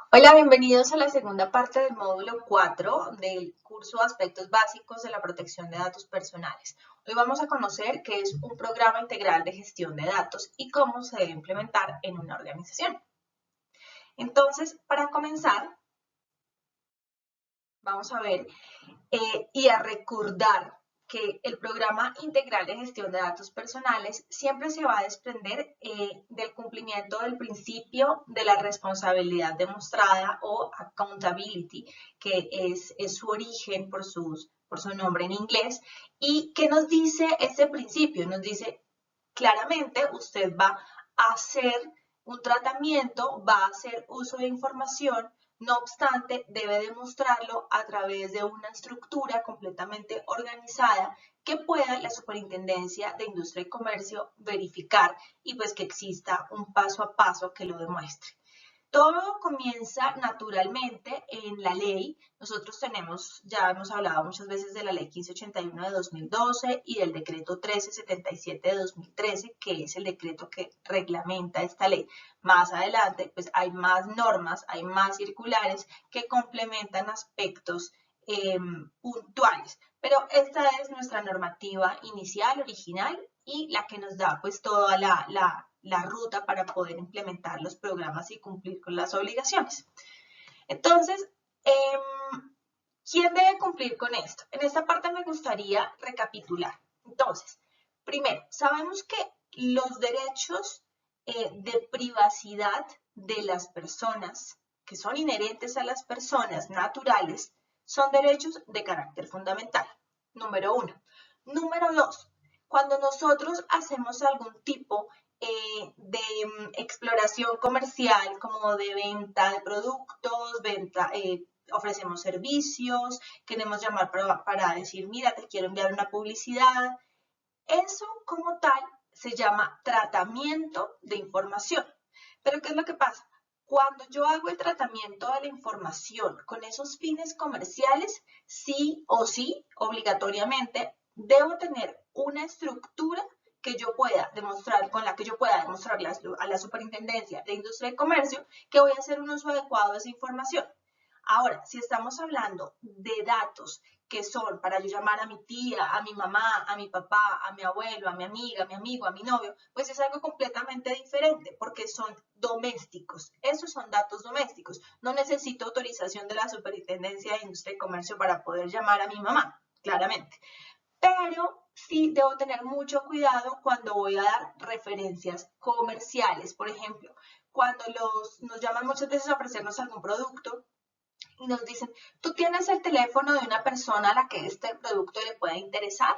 Hola, bienvenidos a la segunda parte del módulo 4 del curso Aspectos Básicos de la Protección de Datos Personales. Hoy vamos a conocer qué es un programa integral de gestión de datos y cómo se debe implementar en una organización. Entonces, para comenzar, vamos a ver y a recordar que el programa integral de gestión de datos personales siempre se va a desprender del cumplimiento del principio de la responsabilidad demostrada o accountability, que es su origen por su nombre en inglés. ¿Y qué nos dice este principio? Nos dice claramente usted va a hacer un tratamiento, va a hacer uso de información, no obstante, debe demostrarlo a través de una estructura completamente organizada que pueda la Superintendencia de Industria y Comercio verificar y pues que exista un paso a paso que lo demuestre. Todo comienza naturalmente en la ley. Nosotros tenemos, ya hemos hablado muchas veces de la ley 1581 de 2012 y del decreto 1377 de 2013, que es el decreto que reglamenta esta ley. Más adelante, pues hay más normas, hay más circulares que complementan aspectos puntuales. Pero esta es nuestra normativa inicial, original, y la que nos da pues toda la ruta para poder implementar los programas y cumplir con las obligaciones. Entonces, ¿quién debe cumplir con esto? En esta parte me gustaría recapitular. Entonces, primero, sabemos que los derechos de privacidad de las personas, que son inherentes a las personas naturales, son derechos de carácter fundamental. Número uno. Número dos, cuando nosotros hacemos algún tipo de exploración comercial, como de venta de productos, ofrecemos servicios, queremos llamar para decir, mira, te quiero enviar una publicidad. Eso como tal se llama tratamiento de información. Pero ¿qué es lo que pasa? Cuando yo hago el tratamiento de la información con esos fines comerciales, sí o sí, obligatoriamente, debo tener una estructura que yo pueda demostrar, con la que yo pueda demostrarle a la Superintendencia de Industria y Comercio que voy a hacer un uso adecuado de esa información. Ahora, si estamos hablando de datos que son para yo llamar a mi tía, a mi mamá, a mi papá, a mi abuelo, a mi amiga, a mi amigo, a mi novio, pues es algo completamente diferente porque son domésticos. Esos son datos domésticos. No necesito autorización de la Superintendencia de Industria y Comercio para poder llamar a mi mamá, claramente. Pero sí debo tener mucho cuidado cuando voy a dar referencias comerciales. Por ejemplo, cuando nos llaman muchas veces a ofrecernos algún producto, y nos dicen, ¿tú tienes el teléfono de una persona a la que este producto le pueda interesar?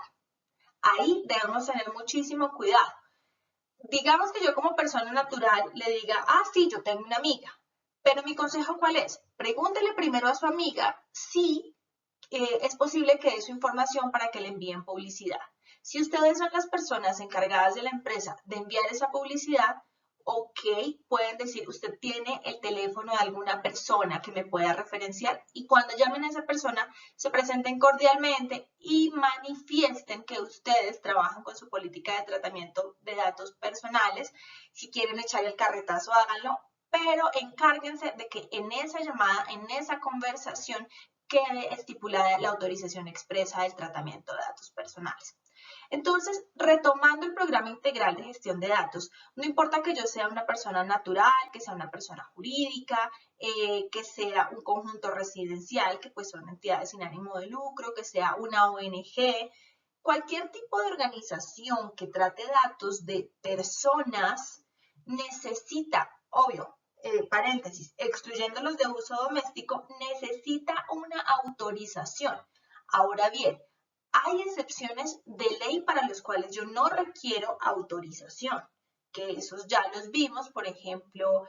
Ahí debemos tener muchísimo cuidado. Digamos que yo como persona natural le diga, sí, yo tengo una amiga, pero mi consejo ¿cuál es? Pregúntele primero a su amiga si es posible que dé su información para que le envíen publicidad. Si ustedes son las personas encargadas de la empresa de enviar esa publicidad, ok, pueden decir, usted tiene el teléfono de alguna persona que me pueda referenciar y cuando llamen a esa persona se presenten cordialmente y manifiesten que ustedes trabajan con su política de tratamiento de datos personales. Si quieren echar el carretazo, háganlo, pero encárguense de que en esa llamada, en esa conversación, quede estipulada la autorización expresa del tratamiento de datos personales. Entonces, retomando el programa integral de gestión de datos, no importa que yo sea una persona natural, que sea una persona jurídica, que sea un conjunto residencial, que pues son entidades sin ánimo de lucro, que sea una ONG, cualquier tipo de organización que trate datos de personas necesita, obvio, paréntesis, excluyéndolos de uso doméstico, necesita una autorización. Ahora bien, hay excepciones de ley para los cuales yo no requiero autorización, que esos ya los vimos, por ejemplo,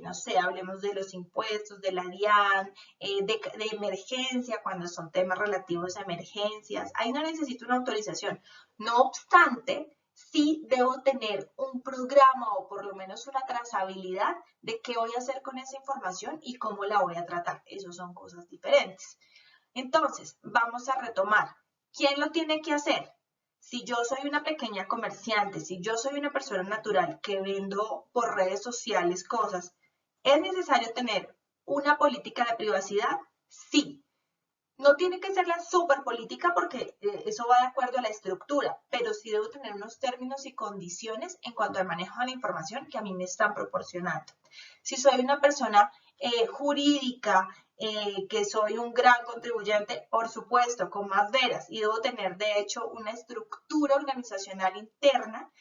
no sé, hablemos de los impuestos, de la DIAN, de emergencia, cuando son temas relativos a emergencias, ahí no necesito una autorización. No obstante, sí debo tener un programa o por lo menos una trazabilidad de qué voy a hacer con esa información y cómo la voy a tratar. Esas son cosas diferentes. Entonces, vamos a retomar. ¿Quién lo tiene que hacer? Si yo soy una pequeña comerciante, si yo soy una persona natural que vendo por redes sociales cosas, es necesario tener una política de privacidad? Sí. No tiene que ser la super política porque eso va de acuerdo a la estructura, pero sí debo tener unos términos y condiciones en cuanto al manejo de la información que a mí me están proporcionando. Si soy una persona jurídica, que soy un gran contribuyente, por supuesto, con más veras, y debo tener de hecho una estructura organizacional interna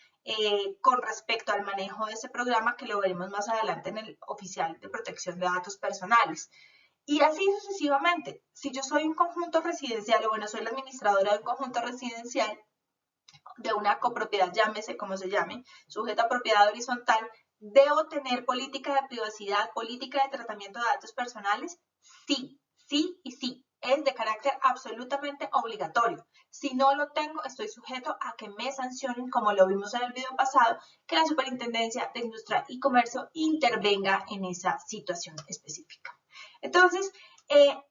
con respecto al manejo de ese programa que lo veremos más adelante en el oficial de protección de datos personales. Y así sucesivamente. Si yo soy un conjunto residencial, o bueno, soy la administradora de un conjunto residencial, de una copropiedad, llámese como se llame, sujeta a propiedad horizontal, ¿debo tener política de privacidad, política de tratamiento de datos personales? Sí, sí y sí. Es de carácter absolutamente obligatorio. Si no lo tengo, estoy sujeto a que me sancionen, como lo vimos en el video pasado, que la Superintendencia de Industria y Comercio intervenga en esa situación específica. Entonces,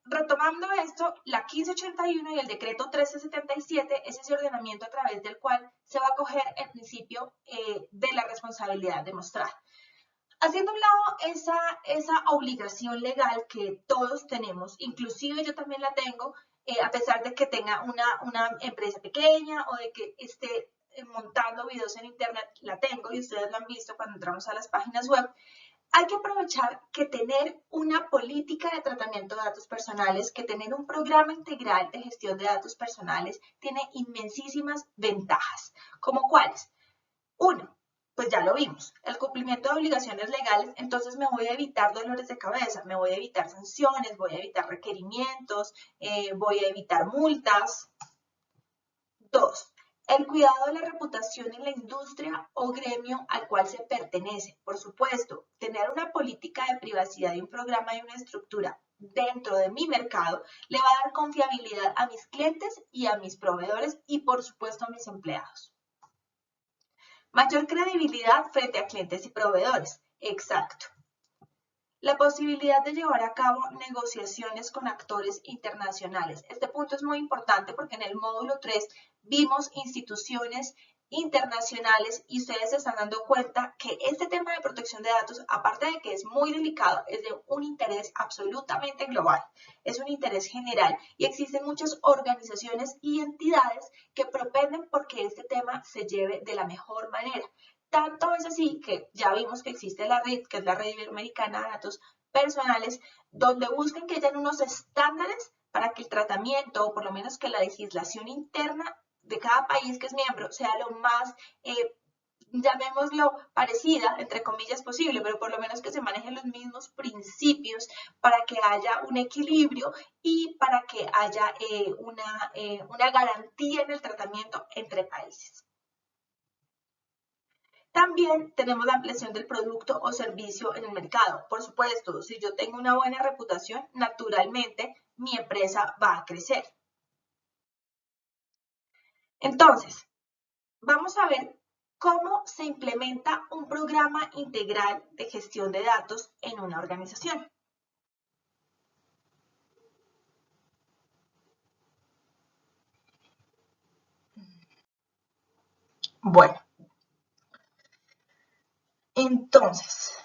retomando esto, la 1581 y el decreto 1377 es ese ordenamiento a través del cual se va a coger el principio de la responsabilidad demostrada. Haciendo a un lado esa obligación legal que todos tenemos, inclusive yo también la tengo, a pesar de que tenga una empresa pequeña o de que esté montando videos en internet, la tengo y ustedes lo han visto cuando entramos a las páginas web. Hay que aprovechar que tener una política de tratamiento de datos personales, que tener un programa integral de gestión de datos personales tiene inmensísimas ventajas. ¿Como cuáles? Uno, pues ya lo vimos, el cumplimiento de obligaciones legales, entonces me voy a evitar dolores de cabeza, me voy a evitar sanciones, voy a evitar requerimientos, voy a evitar multas. Dos, el cuidado de la reputación en la industria o gremio al cual se pertenece. Por supuesto, tener una política de privacidad y un programa y una estructura dentro de mi mercado le va a dar confiabilidad a mis clientes y a mis proveedores y, por supuesto, a mis empleados. Mayor credibilidad frente a clientes y proveedores. Exacto. La posibilidad de llevar a cabo negociaciones con actores internacionales. Este punto es muy importante porque en el módulo 3 vimos instituciones internacionales y ustedes se están dando cuenta que este tema de protección de datos, aparte de que es muy delicado, es de un interés absolutamente global, es un interés general y existen muchas organizaciones y entidades que propenden porque este tema se lleve de la mejor manera. Tanto es así que ya vimos que existe la RID, que es la Red Iberoamericana de Datos Personales, donde buscan que hayan unos estándares para que el tratamiento, o por lo menos que la legislación interna de cada país que es miembro, sea lo más, llamémoslo, parecida, entre comillas, posible, pero por lo menos que se manejen los mismos principios para que haya un equilibrio y para que haya una garantía en el tratamiento entre países. También tenemos la ampliación del producto o servicio en el mercado. Por supuesto, si yo tengo una buena reputación, naturalmente mi empresa va a crecer. Entonces, vamos a ver cómo se implementa un programa integral de gestión de datos en una organización. Bueno, entonces,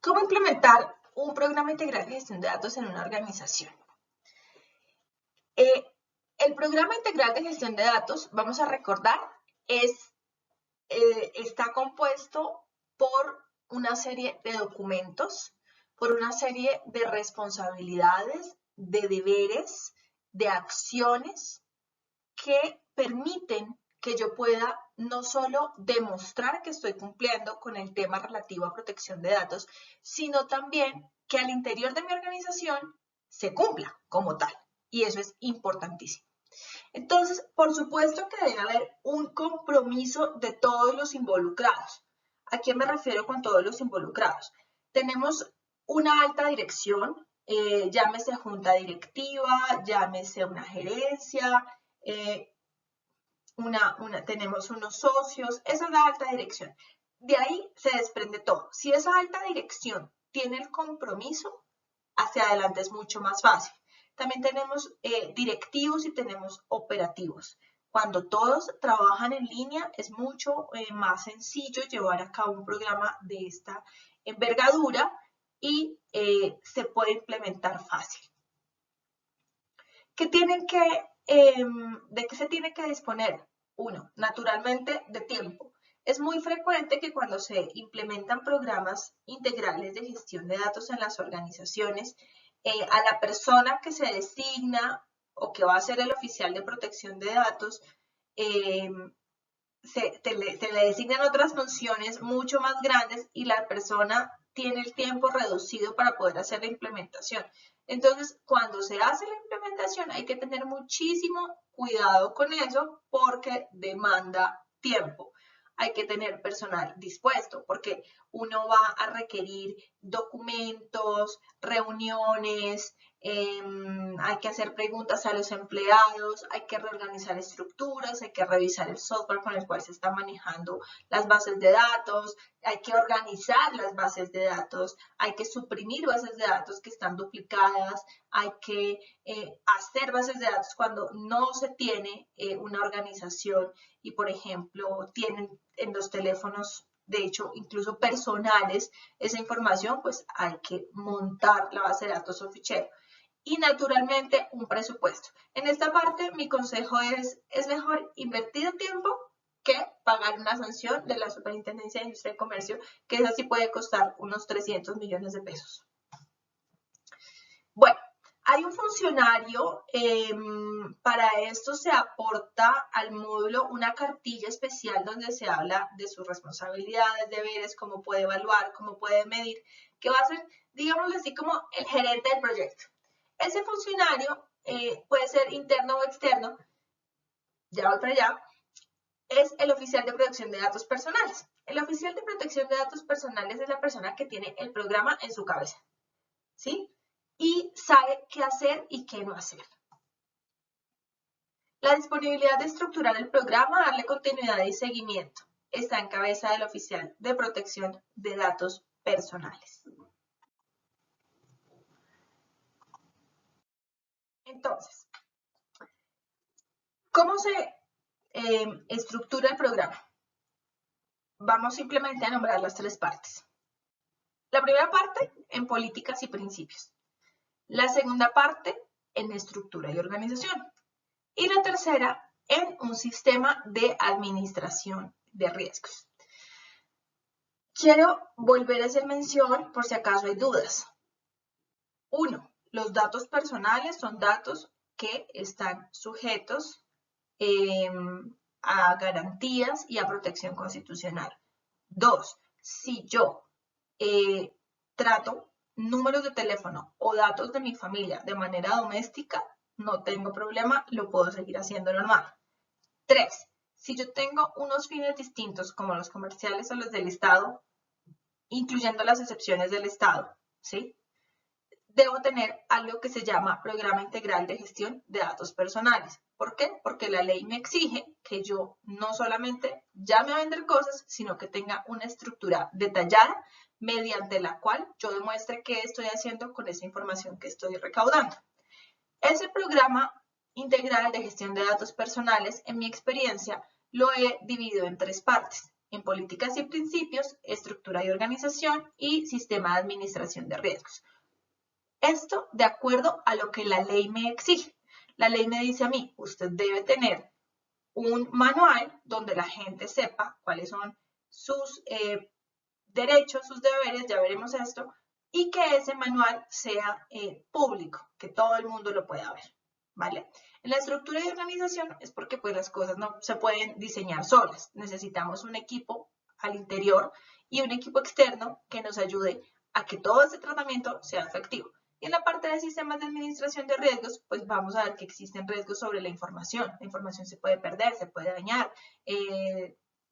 ¿cómo implementar un programa integral de gestión de datos en una organización? El programa integral de gestión de datos, vamos a recordar, está compuesto por una serie de documentos, por una serie de responsabilidades, de deberes, de acciones que permiten que yo pueda no solo demostrar que estoy cumpliendo con el tema relativo a protección de datos, sino también que al interior de mi organización se cumpla como tal. Y eso es importantísimo. Entonces, por supuesto que debe haber un compromiso de todos los involucrados. ¿A quién me refiero con todos los involucrados? Tenemos una alta dirección, llámese junta directiva, llámese una gerencia, tenemos unos socios, esa es la alta dirección. De ahí se desprende todo. Si esa alta dirección tiene el compromiso, hacia adelante es mucho más fácil. También tenemos directivos y tenemos operativos. Cuando todos trabajan en línea es mucho más sencillo llevar a cabo un programa de esta envergadura y se puede implementar fácil. ¿De qué se tiene que disponer? Uno, naturalmente, de tiempo. Es muy frecuente que cuando se implementan programas integrales de gestión de datos en las organizaciones, a la persona que se designa o que va a ser el oficial de protección de datos, se le designan otras funciones mucho más grandes y la persona tiene el tiempo reducido para poder hacer la implementación. Entonces, cuando se hace la implementación hay que tener muchísimo cuidado con eso porque demanda tiempo. Hay que tener personal dispuesto porque uno va a requerir documentos, reuniones, hay que hacer preguntas a los empleados, hay que reorganizar estructuras, hay que revisar el software con el cual se están manejando las bases de datos, hay que organizar las bases de datos, hay que suprimir bases de datos que están duplicadas, hay que hacer bases de datos cuando no se tiene una organización y, por ejemplo, tienen en los teléfonos, de hecho, incluso personales, esa información, pues hay que montar la base de datos o fichero. Y naturalmente un presupuesto. En esta parte mi consejo es mejor invertir el tiempo que pagar una sanción de la Superintendencia de Industria y Comercio, que esa sí puede costar unos 300 millones de pesos. Bueno, hay un funcionario, para esto se aporta al módulo una cartilla especial donde se habla de sus responsabilidades, deberes, cómo puede evaluar, cómo puede medir, que va a ser, digámoslo así, como el gerente del proyecto. Ese funcionario puede ser interno o externo, ya voy para allá, es el oficial de protección de datos personales. El oficial de protección de datos personales es la persona que tiene el programa en su cabeza, ¿sí? Y sabe qué hacer y qué no hacer. La disponibilidad de estructurar el programa, darle continuidad y seguimiento, está en cabeza del oficial de protección de datos personales. Entonces, ¿cómo se estructura el programa? Vamos simplemente a nombrar las tres partes. La primera parte en políticas y principios. La segunda parte en estructura y organización. Y la tercera en un sistema de administración de riesgos. Quiero volver a hacer mención por si acaso hay dudas. 1. Los datos personales son datos que están sujetos a garantías y a protección constitucional. 2. Si yo trato números de teléfono o datos de mi familia de manera doméstica, no tengo problema, lo puedo seguir haciendo normal. 3. Si yo tengo unos fines distintos como los comerciales o los del Estado, incluyendo las excepciones del Estado, ¿sí? Debo tener algo que se llama Programa Integral de Gestión de Datos Personales. ¿Por qué? Porque la ley me exige que yo no solamente llame a vender cosas, sino que tenga una estructura detallada mediante la cual yo demuestre qué estoy haciendo con esa información que estoy recaudando. Ese Programa Integral de Gestión de Datos Personales, en mi experiencia, lo he dividido en tres partes: en políticas y principios, estructura y organización y sistema de administración de riesgos. Esto de acuerdo a lo que la ley me exige. La ley me dice a mí, usted debe tener un manual donde la gente sepa cuáles son sus derechos, sus deberes, ya veremos esto, y que ese manual sea público, que todo el mundo lo pueda ver, ¿vale? En la estructura de organización es porque pues las cosas no se pueden diseñar solas. Necesitamos un equipo al interior y un equipo externo que nos ayude a que todo ese tratamiento sea efectivo. Y en la parte de sistemas de administración de riesgos, pues vamos a ver que existen riesgos sobre la información. La información se puede perder, se puede dañar,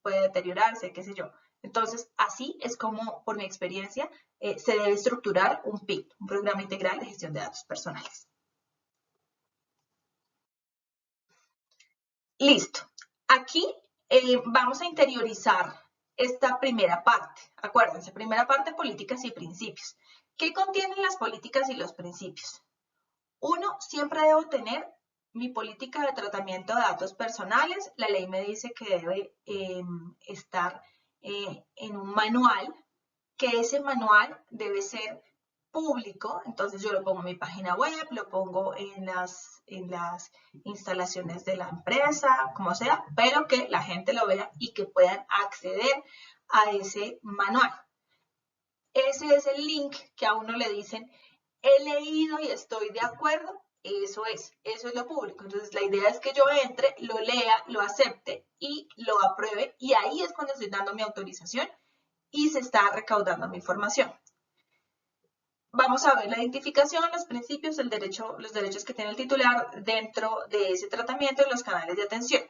puede deteriorarse, qué sé yo. Entonces, así es como, por mi experiencia, se debe estructurar un PIP, un Programa Integral de Gestión de Datos Personales. Listo. Aquí vamos a interiorizar esta primera parte. Acuérdense, primera parte, políticas y principios. ¿Qué contienen las políticas y los principios? Uno, siempre debo tener mi política de tratamiento de datos personales. La ley me dice que debe estar en un manual, que ese manual debe ser público, entonces yo lo pongo en mi página web, lo pongo en las instalaciones de la empresa, como sea, pero que la gente lo vea y que puedan acceder a ese manual. Ese es el link que a uno le dicen, he leído y estoy de acuerdo, eso es lo público. Entonces la idea es que yo entre, lo lea, lo acepte y lo apruebe, y ahí es cuando estoy dando mi autorización y se está recaudando mi información. Vamos a ver la identificación, los principios, los derechos que tiene el titular dentro de ese tratamiento y los canales de atención.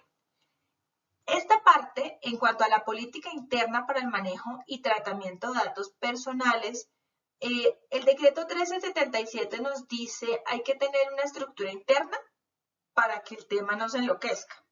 Esta parte, en cuanto a la política interna para el manejo y tratamiento de datos personales, el decreto 1377 nos dice hay que tener una estructura interna para que el tema no se enloquezca.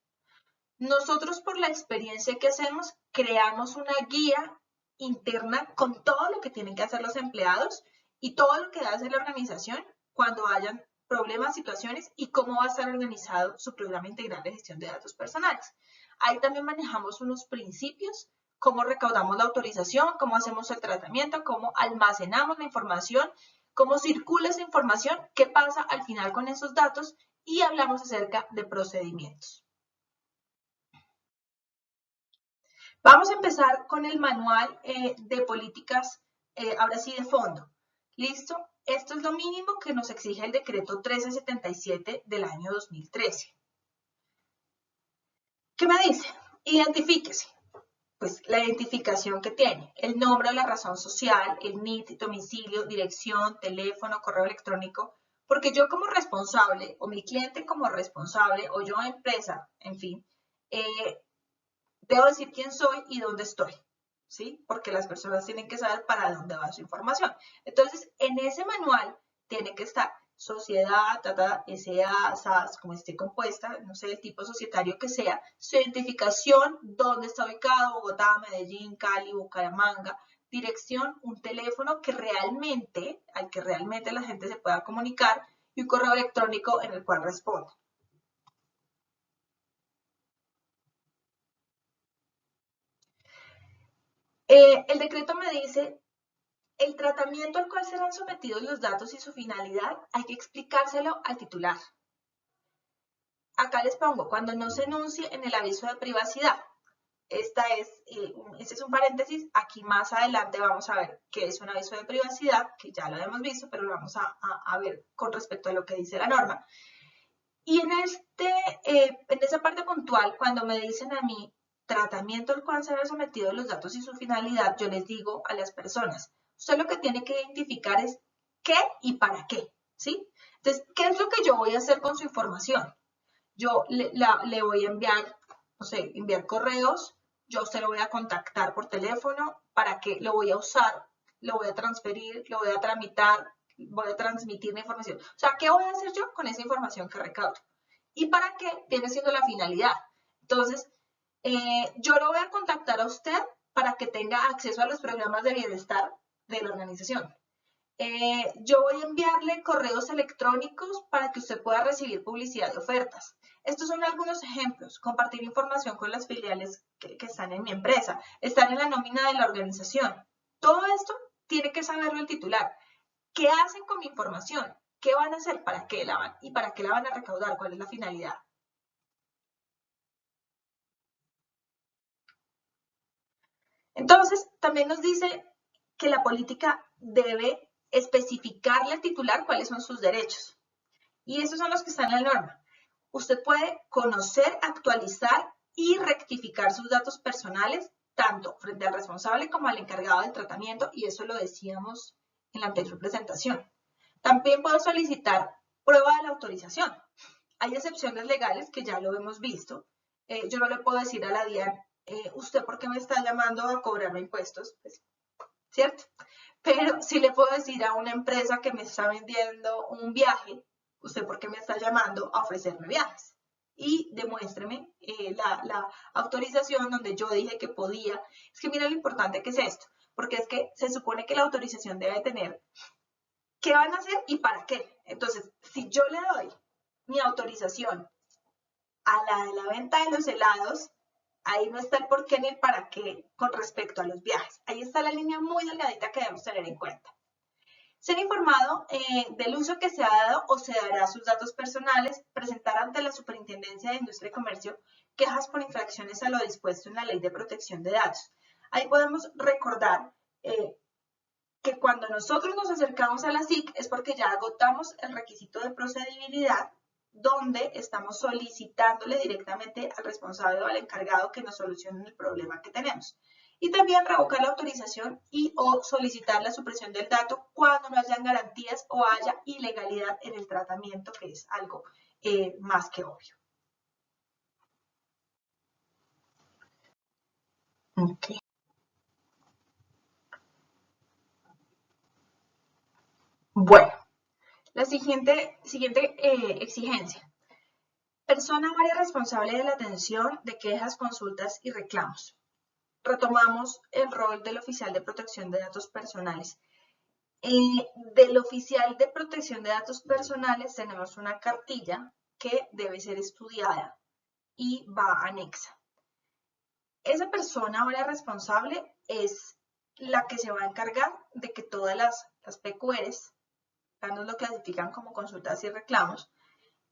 Nosotros, por la experiencia que hacemos, creamos una guía interna con todo lo que tienen que hacer los empleados y todo lo que debe hacer la organización cuando hayan problemas, situaciones y cómo va a estar organizado su programa integral de gestión de datos personales. Ahí también manejamos unos principios, cómo recaudamos la autorización, cómo hacemos el tratamiento, cómo almacenamos la información, cómo circula esa información, qué pasa al final con esos datos, y hablamos acerca de procedimientos. Vamos a empezar con el manual de políticas, ahora sí de fondo. ¿Listo? Esto es lo mínimo que nos exige el decreto 1377 del año 2013. ¿Qué me dice? Identifíquese. Pues la identificación que tiene, el nombre o la razón social, el NIT, domicilio, dirección, teléfono, correo electrónico, porque yo como responsable, o mi cliente como responsable, o yo empresa, en fin, debo decir quién soy y dónde estoy, ¿sí? Porque las personas tienen que saber para dónde va su información. Entonces, en ese manual tiene que estar sociedad, SA, SAS, como esté compuesta, no sé, el tipo societario que sea, su identificación, dónde está ubicado, Bogotá, Medellín, Cali, Bucaramanga, dirección, un teléfono que realmente, al que realmente la gente se pueda comunicar, y un correo electrónico en el cual responda. El decreto me dice, el tratamiento al cual serán sometidos los datos y su finalidad hay que explicárselo al titular. Acá les pongo, cuando no se enuncie en el aviso de privacidad. Este es un paréntesis, aquí más adelante vamos a ver qué es un aviso de privacidad, que ya lo hemos visto, pero lo vamos a ver con respecto a lo que dice la norma. Y en esa parte puntual, cuando me dicen a mí, tratamiento al cual se han sometido los datos y su finalidad, yo les digo a las personas, usted lo que tiene que identificar es qué y para qué, ¿sí? Entonces, ¿qué es lo que yo voy a hacer con su información? Yo le voy a enviar, no sé, enviar correos, yo a usted lo voy a contactar por teléfono, ¿para qué? Lo voy a usar, lo voy a transferir, lo voy a tramitar, voy a transmitir la información. O sea, ¿qué voy a hacer yo con esa información que recaudo? ¿Y para qué? Viene siendo la finalidad. Entonces, yo lo voy a contactar a usted para que tenga acceso a los programas de bienestar de la organización. Yo voy a enviarle correos electrónicos para que usted pueda recibir publicidad de ofertas. Estos son algunos ejemplos. Compartir información con las filiales que están en mi empresa, estar en la nómina de la organización. Todo esto tiene que saberlo el titular. ¿Qué hacen con mi información? ¿Qué van a hacer? ¿Para qué la van? ¿Y para qué la van a recaudar? ¿Cuál es la finalidad? Entonces, también nos dice que la política debe especificarle al titular cuáles son sus derechos. Y esos son los que están en la norma. Usted puede conocer, actualizar y rectificar sus datos personales, tanto frente al responsable como al encargado del tratamiento, y eso lo decíamos en la anterior presentación. También puedo solicitar prueba de la autorización. Hay excepciones legales que ya lo hemos visto. Yo no le puedo decir a la DIAN, ¿usted por qué me está llamando a cobrarme impuestos? Pues, ¿cierto? Pero sí le puedo decir a una empresa que me está vendiendo un viaje, ¿usted por qué me está llamando a ofrecerme viajes? Y demuéstreme la autorización donde yo dije que podía. Es que mira lo importante que es esto, porque es que se supone que la autorización debe tener qué van a hacer y para qué. Entonces, si yo le doy mi autorización a la de la venta de los helados, ahí no está el por qué ni el para qué con respecto a los viajes. Ahí está la línea muy delgadita que debemos tener en cuenta. Ser informado del uso que se ha dado o se dará a sus datos personales, presentar ante la Superintendencia de Industria y Comercio quejas por infracciones a lo dispuesto en la Ley de Protección de Datos. Ahí podemos recordar que cuando nosotros nos acercamos a la SIC es porque ya agotamos el requisito de procedibilidad, donde estamos solicitándole directamente al responsable o al encargado que nos solucionen el problema que tenemos. Y también revocar la autorización y o solicitar la supresión del dato cuando no hayan garantías o haya ilegalidad en el tratamiento, que es algo más que obvio. Okay. Bueno, la siguiente exigencia. Persona o área responsable de la atención de quejas, consultas y reclamos. Retomamos el rol del oficial de protección de datos personales. Del oficial de protección de datos personales tenemos una cartilla que debe ser estudiada y va anexa. Esa persona o área responsable es la que se va a encargar de que todas las PQRs, nos lo clasifican como consultas y reclamos,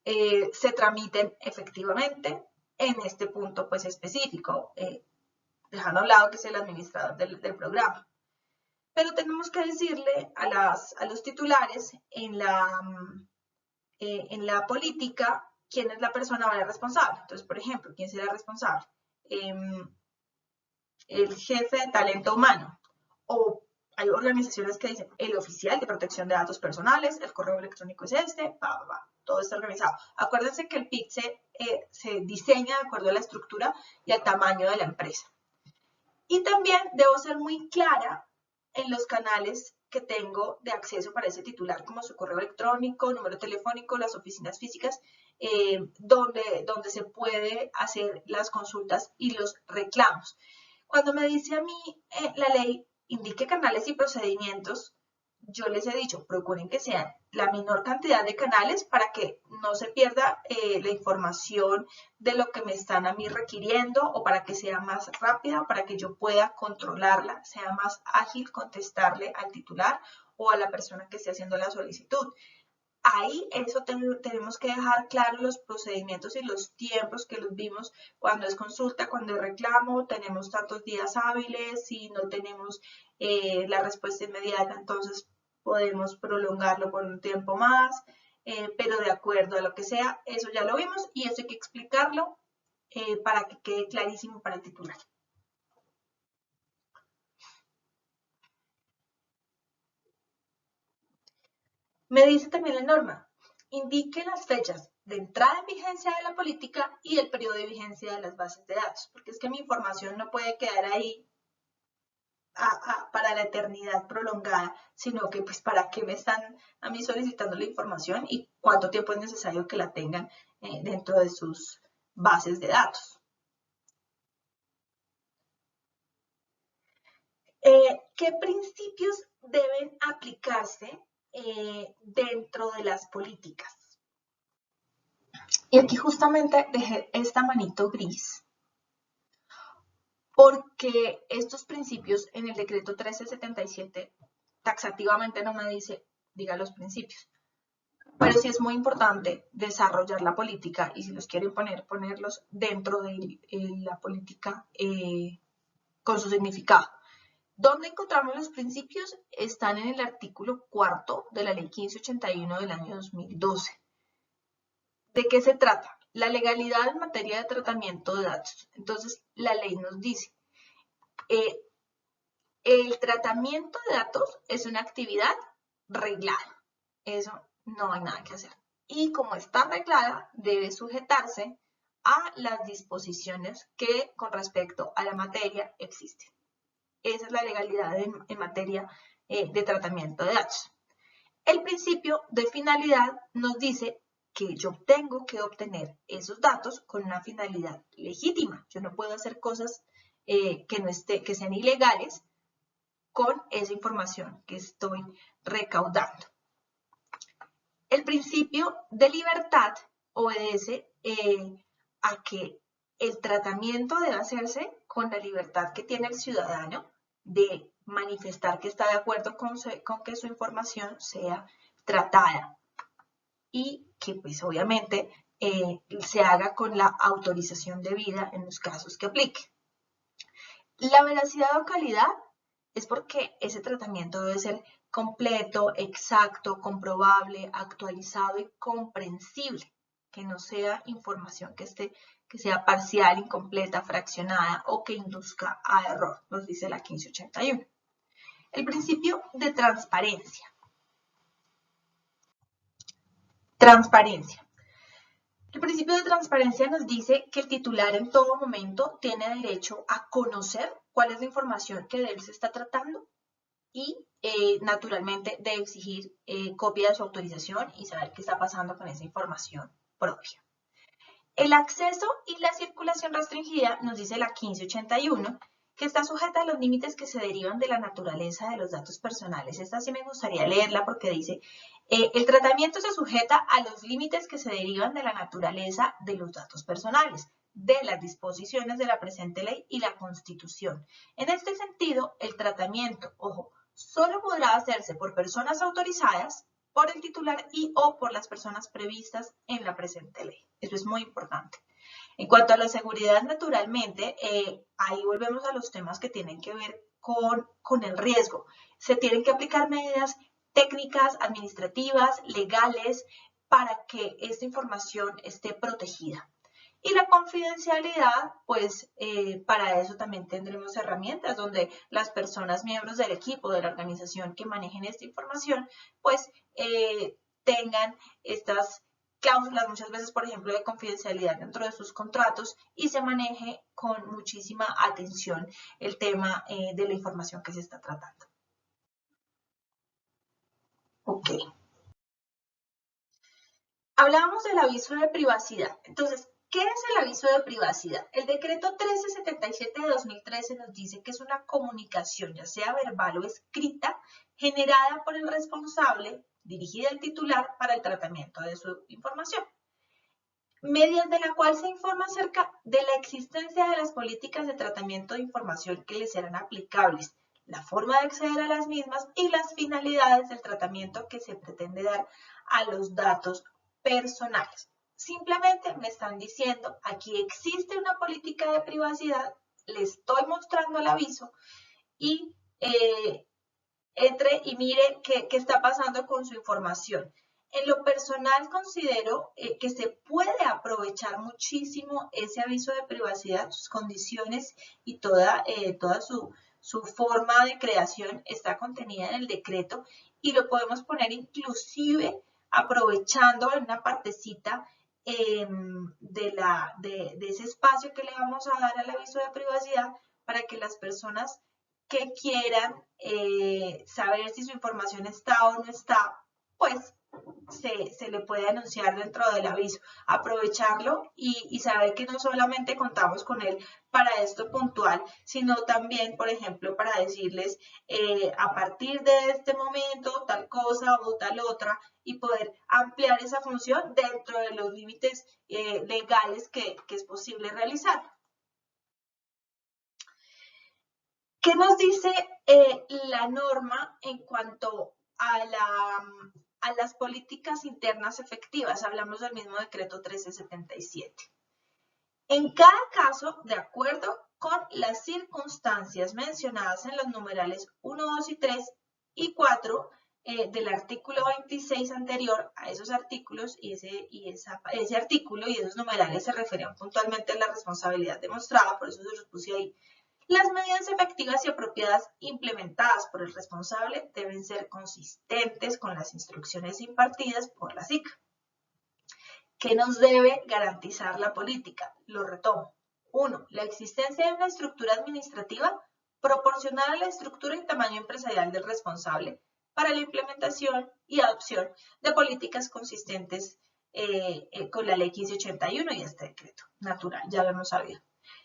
se tramiten efectivamente en este punto pues específico, dejando a un lado que es el administrador del programa. Pero tenemos que decirle a los titulares en la política quién es la persona o la responsable. Entonces, por ejemplo, ¿quién será responsable? El jefe de talento humano. O hay organizaciones que dicen el oficial de protección de datos personales, el correo electrónico es este, todo está organizado. Acuérdense que el PIC se diseña de acuerdo a la estructura y al tamaño de la empresa. Y también debo ser muy clara en los canales que tengo de acceso para ese titular, como su correo electrónico, número telefónico, las oficinas físicas, donde se puede hacer las consultas y los reclamos. Cuando me dice a mí la ley, indique canales y procedimientos, yo les he dicho, procuren que sean la menor cantidad de canales para que no se pierda la información de lo que me están a mí requiriendo o para que sea más rápida, para que yo pueda controlarla, sea más ágil contestarle al titular o a la persona que esté haciendo la solicitud. Ahí eso tenemos que dejar claros los procedimientos y los tiempos que los vimos cuando es consulta, cuando es reclamo, tenemos tantos días hábiles, si no tenemos la respuesta inmediata, entonces podemos prolongarlo por un tiempo más, pero de acuerdo a lo que sea, eso ya lo vimos y eso hay que explicarlo para que quede clarísimo para el titular. Me dice también la norma, indique las fechas de entrada en vigencia de la política y el periodo de vigencia de las bases de datos, porque es que mi información no puede quedar ahí para la eternidad prolongada, sino que pues para qué me están a mí solicitando la información y cuánto tiempo es necesario que la tengan dentro de sus bases de datos. ¿Qué principios deben aplicarse dentro de las políticas? Y aquí justamente dejé esta manito gris, porque estos principios en el decreto 1377 taxativamente no me diga los principios. Pero sí es muy importante desarrollar la política y si los quieren ponerlos dentro de la política con su significado. ¿Dónde encontramos los principios? Están en el artículo 4 de la ley 1581 del año 2012. ¿De qué se trata? La legalidad en materia de tratamiento de datos. Entonces, la ley nos dice, el tratamiento de datos es una actividad reglada. Eso no hay nada que hacer. Y como está reglada, debe sujetarse a las disposiciones que con respecto a la materia existen. Esa es la legalidad en materia de tratamiento de datos. El principio de finalidad nos dice que yo tengo que obtener esos datos con una finalidad legítima. Yo no puedo hacer cosas que sean ilegales con esa información que estoy recaudando. El principio de libertad obedece a que el tratamiento debe hacerse con la libertad que tiene el ciudadano de manifestar que está de acuerdo con que su información sea tratada y que pues obviamente se haga con la autorización debida en los casos que aplique. La veracidad o calidad es porque ese tratamiento debe ser completo, exacto, comprobable, actualizado y comprensible, que no sea información que sea parcial, incompleta, fraccionada o que induzca a error, nos dice la 1581. El principio de transparencia. Transparencia. El principio de transparencia nos dice que el titular en todo momento tiene derecho a conocer cuál es la información que de él se está tratando y naturalmente de exigir copia de su autorización y saber qué está pasando con esa información propia. El acceso y la circulación restringida nos dice la 1581 que está sujeta a los límites que se derivan de la naturaleza de los datos personales. Esta sí me gustaría leerla porque dice, el tratamiento se sujeta a los límites que se derivan de la naturaleza de los datos personales, de las disposiciones de la presente ley y la Constitución. En este sentido, el tratamiento, ojo, solo podrá hacerse por personas autorizadas, por el titular y o por las personas previstas en la presente ley. Eso es muy importante. En cuanto a la seguridad, naturalmente, ahí volvemos a los temas que tienen que ver con el riesgo. Se tienen que aplicar medidas técnicas, administrativas, legales, para que esta información esté protegida. Y la confidencialidad, pues para eso también tendremos herramientas donde las personas, miembros del equipo, de la organización que manejen esta información, pues tengan estas cláusulas muchas veces, por ejemplo, de confidencialidad dentro de sus contratos y se maneje con muchísima atención el tema de la información que se está tratando. Ok. Hablábamos del aviso de privacidad. Entonces, ¿qué es el aviso de privacidad? El decreto 1377 de 2013 nos dice que es una comunicación, ya sea verbal o escrita, generada por el responsable, dirigida al titular para el tratamiento de su información, mediante la cual se informa acerca de la existencia de las políticas de tratamiento de información que les serán aplicables, la forma de acceder a las mismas y las finalidades del tratamiento que se pretende dar a los datos personales. Simplemente me están diciendo, aquí existe una política de privacidad, le estoy mostrando el aviso y entre y mire qué está pasando con su información. En lo personal considero que se puede aprovechar muchísimo ese aviso de privacidad, sus condiciones y toda su forma de creación está contenida en el decreto y lo podemos poner inclusive aprovechando en una partecita de ese espacio que le vamos a dar al aviso de privacidad para que las personas que quieran saber si su información está o no está, pues se le puede anunciar dentro del aviso, aprovecharlo y saber que no solamente contamos con él para esto puntual, sino también, por ejemplo, para decirles a partir de este momento tal cosa o tal otra y poder ampliar esa función dentro de los límites legales que es posible realizar. ¿Qué nos dice la norma en cuanto a las políticas internas efectivas? Hablamos del mismo decreto 1377. En cada caso, de acuerdo con las circunstancias mencionadas en los numerales 1, 2 y 3 y 4 del artículo 26 anterior a esos artículos y ese artículo y esos numerales se referían puntualmente a la responsabilidad demostrada, por eso se los puse ahí. Las medidas efectivas y apropiadas implementadas por el responsable deben ser consistentes con las instrucciones impartidas por la SIC. ¿Qué nos debe garantizar la política? Lo retomo. 1. La existencia de una estructura administrativa proporcional a la estructura y tamaño empresarial del responsable para la implementación y adopción de políticas consistentes con la ley 1581 y este decreto natural, ya lo hemos sabido.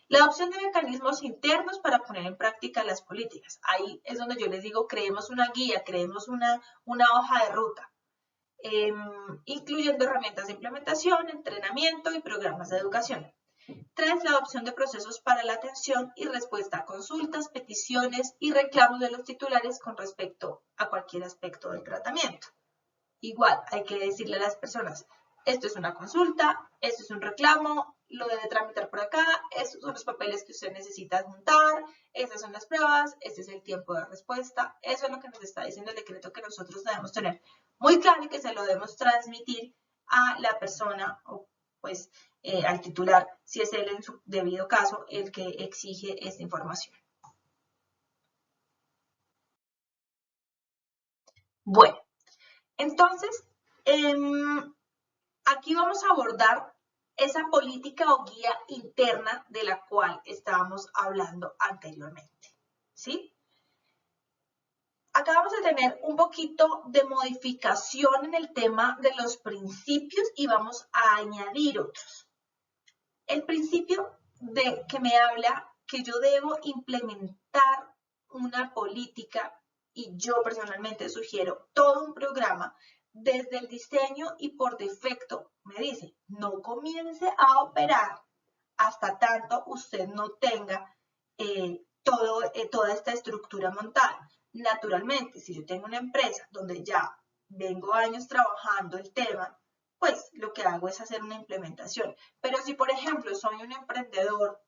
La adopción de mecanismos internos para poner en práctica las políticas. Ahí es donde yo les digo, creemos una guía, creemos una hoja de ruta, incluyendo herramientas de implementación, entrenamiento y programas de educación. 3. La adopción de procesos para la atención y respuesta a consultas, peticiones y reclamos de los titulares con respecto a cualquier aspecto del tratamiento. Igual, hay que decirle a las personas, esto es una consulta, esto es un reclamo, lo debe tramitar por acá, estos son los papeles que usted necesita juntar, estas son las pruebas, este es el tiempo de respuesta. Eso es lo que nos está diciendo el decreto que nosotros debemos tener muy claro y que se lo debemos transmitir a la persona o pues al titular, si es él en su debido caso el que exige esta información. Bueno, entonces, aquí vamos a abordar esa política o guía interna de la cual estábamos hablando anteriormente, ¿sí? Acá vamos a tener un poquito de modificación en el tema de los principios y vamos a añadir otros. El principio de que me habla que yo debo implementar una política y yo personalmente sugiero todo un programa desde el diseño y por defecto me dice, no comience a operar hasta tanto usted no tenga toda esta estructura montada. Naturalmente, si yo tengo una empresa donde ya vengo años trabajando el tema, pues lo que hago es hacer una implementación. Pero si, por ejemplo, soy un emprendedor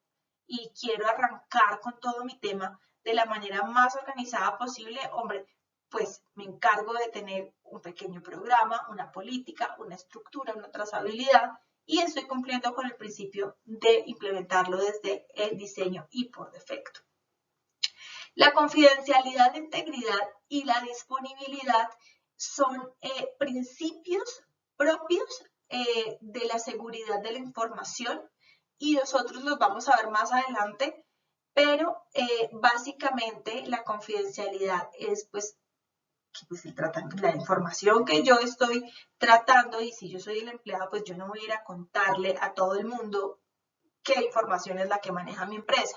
y quiero arrancar con todo mi tema de la manera más organizada posible, hombre, pues me encargo de tener un pequeño programa, una política, una estructura, una trazabilidad y estoy cumpliendo con el principio de implementarlo desde el diseño y por defecto. La confidencialidad, la integridad y la disponibilidad son principios propios de la seguridad de la información y nosotros los vamos a ver más adelante, pero básicamente la confidencialidad es pues la información que yo estoy tratando y si yo soy el empleado pues yo no voy a ir a contarle a todo el mundo qué información es la que maneja mi empresa.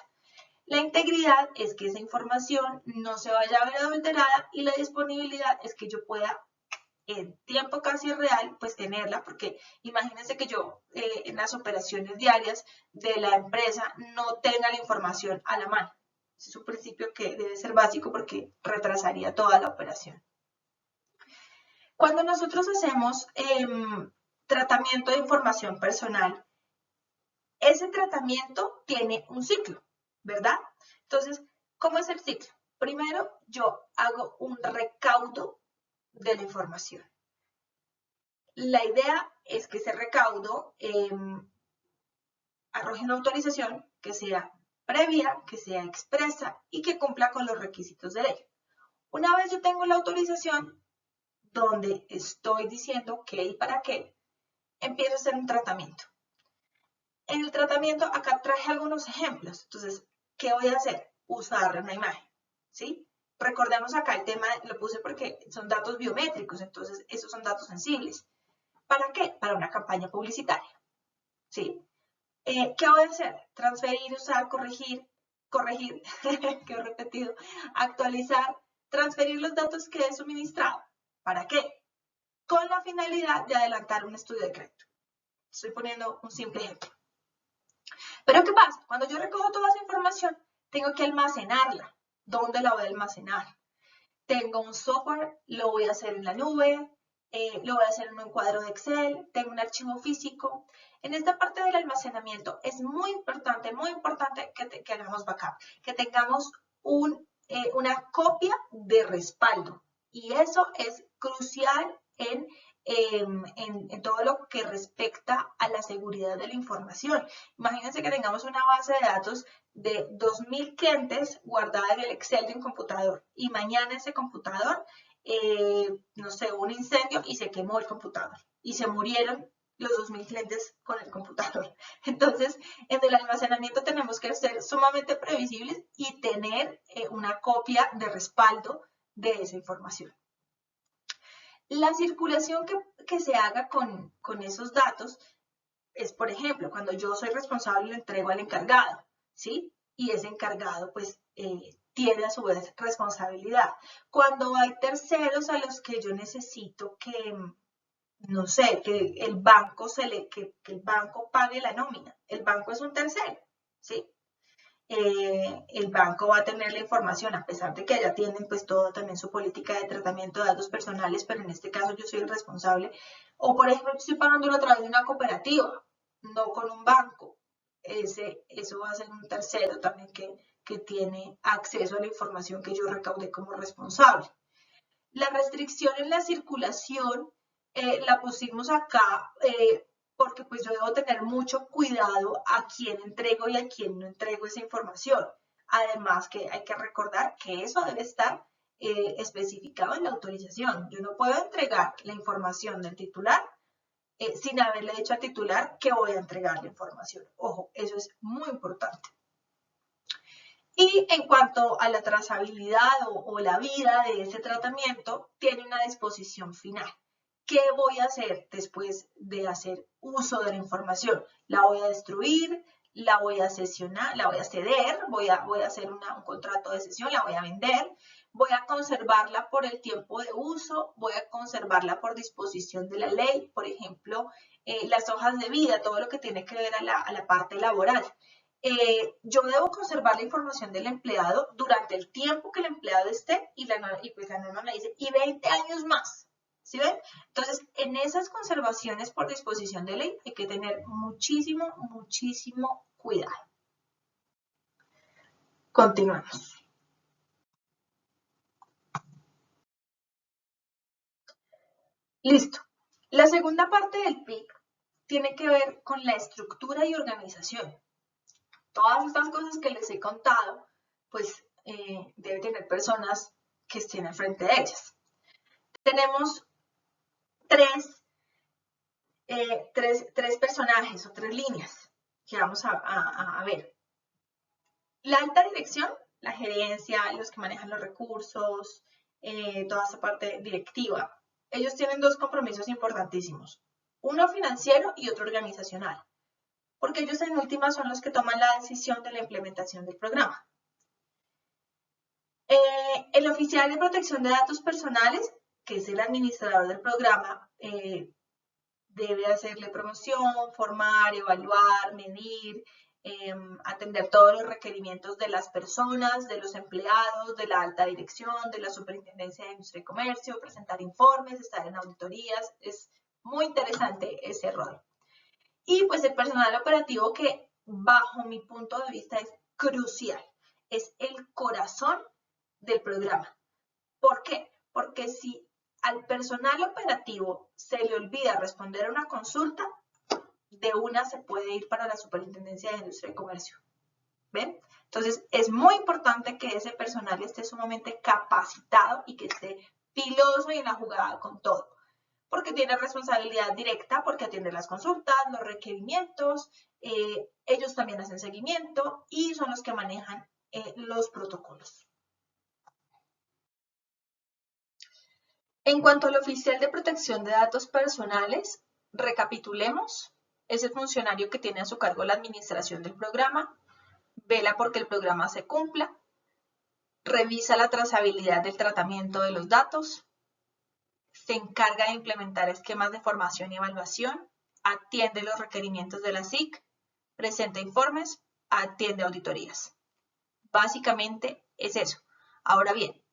La integridad es que esa información no se vaya a ver adulterada y la disponibilidad es que yo pueda en tiempo casi real pues tenerla porque imagínense que yo en las operaciones diarias de la empresa no tenga la información a la mano. Es un principio que debe ser básico porque retrasaría toda la operación. Cuando nosotros hacemos tratamiento de información personal, ese tratamiento tiene un ciclo, ¿verdad? Entonces, ¿cómo es el ciclo? Primero, yo hago un recaudo de la información. La idea es que ese recaudo arroje una autorización que sea previa, que sea expresa y que cumpla con los requisitos de ley. Una vez yo tengo la autorización, donde estoy diciendo qué y para qué, empiezo a hacer un tratamiento. En el tratamiento, acá traje algunos ejemplos. Entonces, ¿qué voy a hacer? Usar una imagen, ¿sí? Recordemos acá el tema, lo puse porque son datos biométricos, entonces esos son datos sensibles. ¿Para qué? Para una campaña publicitaria, ¿sí? ¿Qué voy a hacer? Transferir, usar, corregir, que he repetido, actualizar, transferir los datos que he suministrado. ¿Para qué? Con la finalidad de adelantar un estudio de crédito. Estoy poniendo un simple ejemplo. Pero ¿qué pasa? Cuando yo recojo toda esa información, tengo que almacenarla. ¿Dónde la voy a almacenar? Tengo un software, lo voy a hacer en la nube, lo voy a hacer en un cuadro de Excel, tengo un archivo físico. En esta parte del almacenamiento es muy importante que hagamos backup, que tengamos una copia de respaldo. Y eso es crucial en todo lo que respecta a la seguridad de la información. Imagínense que tengamos una base de datos de 2.000 clientes guardada en el Excel de un computador y mañana ese computador, no sé, hubo un incendio y se quemó el computador y se murieron los 2.000 clientes con el computador. Entonces, en el almacenamiento tenemos que ser sumamente previsibles y tener una copia de respaldo de esa información. La circulación que se haga con esos datos es, por ejemplo, cuando yo soy responsable, le entrego al encargado, ¿sí? Y ese encargado, pues, tiene a su vez responsabilidad. Cuando hay terceros a los que yo necesito no sé, que el banco que el banco pague la nómina. El banco es un tercero, ¿sí? El banco va a tener la información, a pesar de que allá tienen pues todo también su política de tratamiento de datos personales, pero en este caso yo soy el responsable. O por ejemplo, estoy pagándolo a través de una cooperativa, no con un banco. Eso va a ser un tercero también que tiene acceso a la información que yo recaudé como responsable. La restricción en la circulación la pusimos acá porque pues yo debo tener mucho cuidado a quién entrego y a quién no entrego esa información. Además que hay que recordar que eso debe estar especificado en la autorización. Yo no puedo entregar la información del titular sin haberle dicho al titular que voy a entregar la información. Ojo, eso es muy importante. Y en cuanto a la trazabilidad o la vida de ese tratamiento, tiene una disposición final. ¿Qué voy a hacer después de hacer uso de la información? ¿La voy a destruir? ¿La voy a sesionar? ¿La voy a ceder? ¿Voy a hacer un contrato de cesión? ¿La voy a vender? ¿Voy a conservarla por el tiempo de uso? ¿Voy a conservarla por disposición de la ley? Por ejemplo, las hojas de vida, todo lo que tiene que ver a la parte laboral. Yo debo conservar la información del empleado durante el tiempo que el empleado esté y pues la norma me dice, y 20 años más. ¿Sí ven? Entonces, en esas conservaciones por disposición de ley hay que tener muchísimo, muchísimo cuidado. Continuamos. Listo. La segunda parte del PIC tiene que ver con la estructura y organización. Todas estas cosas que les he contado, pues debe tener personas que estén al frente de ellas. Tenemos tres personajes o tres líneas que vamos a ver. La alta dirección, la gerencia, los que manejan los recursos, toda esa parte directiva, ellos tienen dos compromisos importantísimos, uno financiero y otro organizacional, porque ellos en última son los que toman la decisión de la implementación del programa. El oficial de protección de datos personales, que es el administrador del programa, debe hacerle promoción, formar, evaluar, medir, atender todos los requerimientos de las personas, de los empleados, de la alta dirección, de la Superintendencia de Industria y Comercio, presentar informes, estar en auditorías. Es muy interesante ese rol. Y pues el personal operativo que bajo mi punto de vista es crucial, es el corazón del programa. ¿Por qué? Porque si al personal operativo se le olvida responder a una consulta, de una se puede ir para la Superintendencia de Industria y Comercio. ¿Ven? Entonces, es muy importante que ese personal esté sumamente capacitado y que esté piloso y en la jugada con todo. Porque tiene responsabilidad directa, porque atiende las consultas, los requerimientos, ellos también hacen seguimiento y son los que manejan los protocolos. En cuanto al oficial de protección de datos personales, recapitulemos. Es el funcionario que tiene a su cargo la administración del programa, vela porque el programa se cumpla, revisa la trazabilidad del tratamiento de los datos, se encarga de implementar esquemas de formación y evaluación, atiende los requerimientos de la SIC, presenta informes, atiende auditorías. Básicamente es eso. Ahora bien,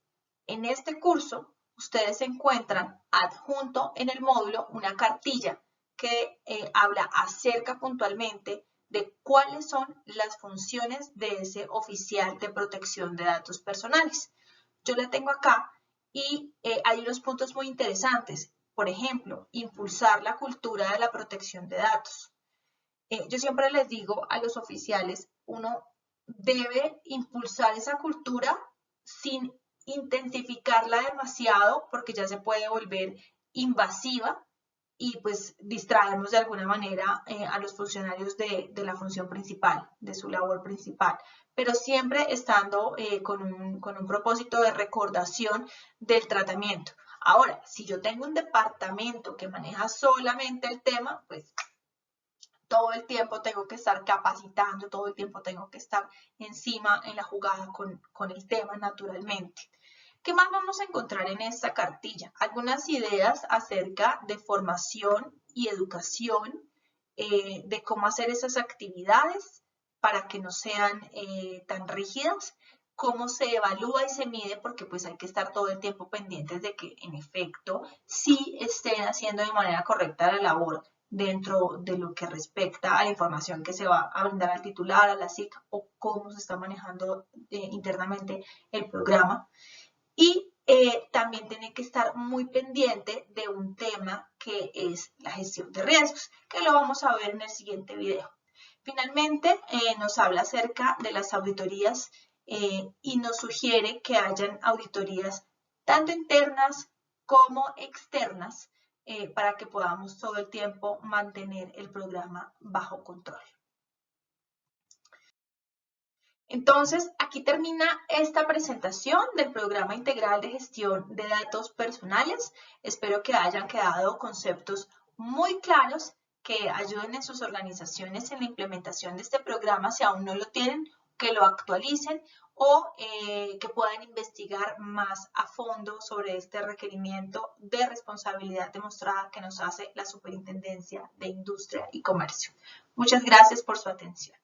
en este curso ustedes encuentran adjunto en el módulo una cartilla que habla acerca puntualmente de cuáles son las funciones de ese oficial de protección de datos personales. Yo la tengo acá y hay unos puntos muy interesantes. Por ejemplo, impulsar la cultura de la protección de datos. Yo siempre les digo a los oficiales, uno debe impulsar esa cultura sin intensificarla demasiado porque ya se puede volver invasiva y pues distraemos de alguna manera a los funcionarios de la función principal, de su labor principal, pero siempre estando con un propósito de recordación del tratamiento. Ahora, si yo tengo un departamento que maneja solamente el tema, pues todo el tiempo tengo que estar capacitando, todo el tiempo tengo que estar encima en la jugada con el tema naturalmente. ¿Qué más vamos a encontrar en esta cartilla? Algunas ideas acerca de formación y educación, de cómo hacer esas actividades para que no sean tan rígidas, cómo se evalúa y se mide, porque pues hay que estar todo el tiempo pendientes de que en efecto sí estén haciendo de manera correcta la labor dentro de lo que respecta a la información que se va a brindar al titular, a la SIC o cómo se está manejando internamente el programa. Y también tiene que estar muy pendiente de un tema que es la gestión de riesgos, que lo vamos a ver en el siguiente video. Finalmente, nos habla acerca de las auditorías y nos sugiere que hayan auditorías tanto internas como externas para que podamos todo el tiempo mantener el programa bajo control. Entonces, aquí termina esta presentación del Programa Integral de Gestión de Datos Personales. Espero que hayan quedado conceptos muy claros que ayuden en sus organizaciones en la implementación de este programa, si aún no lo tienen, que lo actualicen o que puedan investigar más a fondo sobre este requerimiento de responsabilidad demostrada que nos hace la Superintendencia de Industria y Comercio. Muchas gracias por su atención.